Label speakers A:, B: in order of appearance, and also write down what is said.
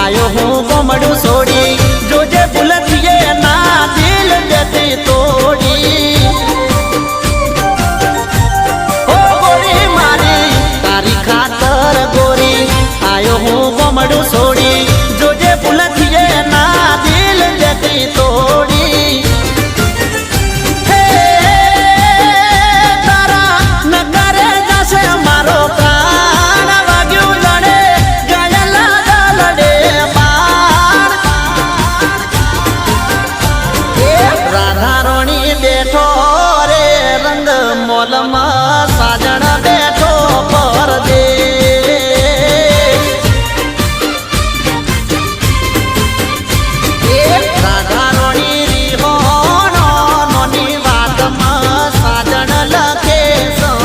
A: आयो हूँ गोमड़ू सोड़ी जोजे बुलतिए ना दिल देती तोड़ी ओ गोरी मारी तारी खातर गोरी आयो हूँ गोमड़ू सोड़ी जोजे बुलतिए ना दिल देती तो